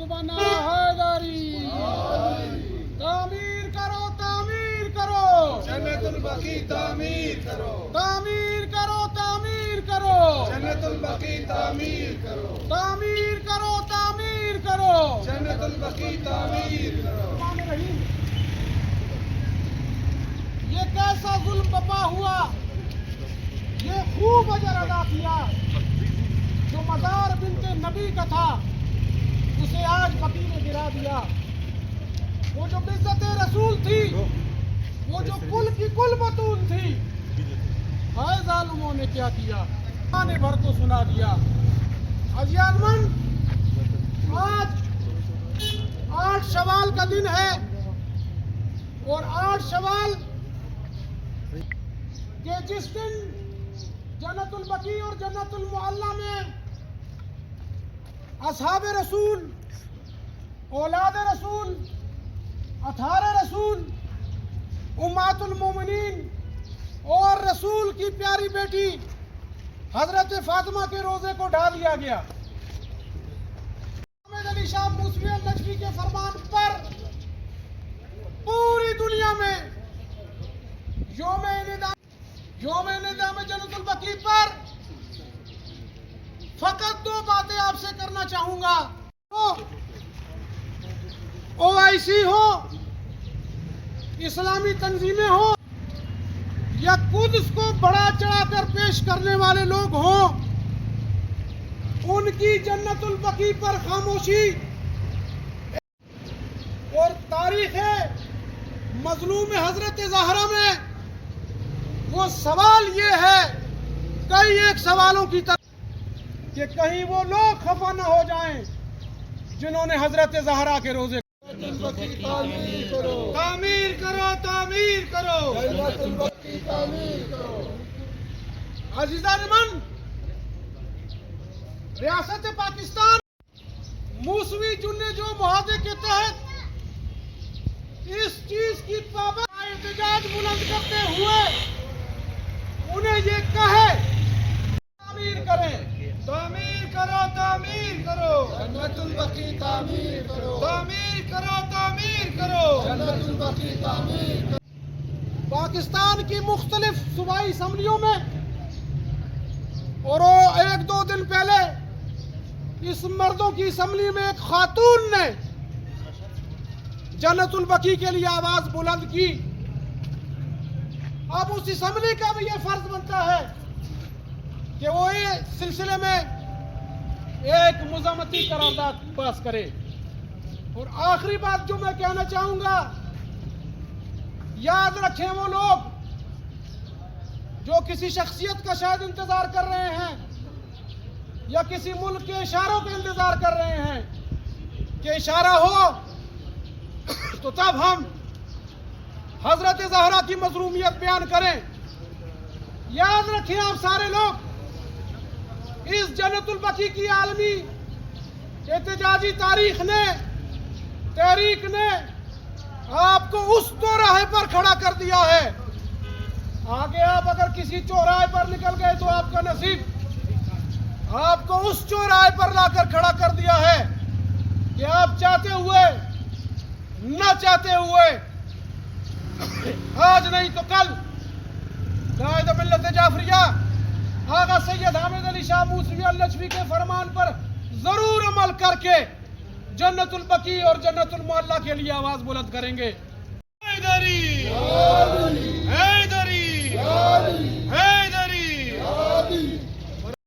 बना हैदरी। तामीर करो, तामीर करो, जन्नतुल बकी तामीर करो, तामीर करो, तामीर करो, जन्नतुल बकी तामीर करो, तामीर करो, तामीर करो, जन्नतुल बकी तामीर करो। ये कैसा जुल्म बपा हुआ, ये खूब अजर अदा किया। जो मदार बिनते नबी का था उसे आज बकी ने गिरा दिया। वो जो इज्जत रसूल थी, वो जो कुल की कुल बतूल थी, हाय जालिमों ने क्या किया, आने भर को सुना दिया। अजियानमन, आज 8 शवाल का दिन है और 8 शवाल के जिस दिन जन्नतुल बकी और जन्नतुल मुअल्ला में असहाब रसूल, औलाद रसूल, अथार रसूल, उम्मतुल मोमिनीन और रसूल की प्यारी बेटी हजरत फातिमा के रोजे को ढा दिया गया। अहमद अली शाह मूसवी अल-नजफी के फरमान पर पूरी दुनिया में योम निदाम जन्नतुल बकी पर फकत 2 बातें आपसे करना चाहूंगा। ओआईसी हो, इस्लामी तंजीमें हो या कुद्स को बढ़ा चढ़ाकर पेश करने वाले लोग हों, उनकी जन्नतुल बकी पर खामोशी और तारीख मजलूम हजरत ज़हरा में वो सवाल ये है, कई एक सवालों की तरह कि कहीं वो लोग खफा न हो जाएं जिन्होंने हजरत ज़हरा के रोजे तामीर करो, तामीर करो, तामीर करो, जन्नतुल बकी तामीर करो। अज़ीज़ान, रियासत पाकिस्तान मूसवी जुन्ने जो मुआहदे के तहत इस चीज की पाबंदी का एहतजाज बुलंद करते हुए उन्हें ये कहे तामीर करें, तामीर करो, तामीर करो, जन्नतुल बकी तामीर करो, तामीर करो, तामीर करो, जन्नतुल बकी तामीर करो। पाकिस्तान की मुख्तलिफ सूबाई असम्बलियों में और 1-2 दिन पहले इस मर्दों की असम्बली में एक खातून ने जन्नतुल बकी के लिए आवाज बुलंद की। अब उस असम्बली का भी ये फर्ज बनता है कि वो इस सिलसिले में एक मुज़म्मती करारदाद पास करे। और आखिरी बात जो मैं कहना चाहूंगा, याद रखें वो लोग जो किसी शख्सियत का शायद इंतजार कर रहे हैं या किसी मुल्क के इशारों का इंतजार कर रहे हैं कि इशारा हो तो तब हम हजरत ज़हरा की मज़लूमियत बयान करें। याद रखें आप सारे लोग, इस जन्नतुल बकी की आलमी एहतजाजी तहरीक ने आपको उस चौराहे पर खड़ा कर दिया है। आगे आप अगर किसी चौराहे पर निकल गए तो आपका नसीब, आपको उस चौराहे पर लाकर खड़ा कर दिया है कि आप चाहते हुए न चाहते हुए आज नहीं तो कल कायद मिल्लत जाफरिया आगा सैयद हामिद अली शाह मूसवी अल-नजफी के फरमान पर जरूर अमल करके जन्नतुल बकी और जन्नतुल मुअल्ला के लिए आवाज बुलंद करेंगे। हैदरी,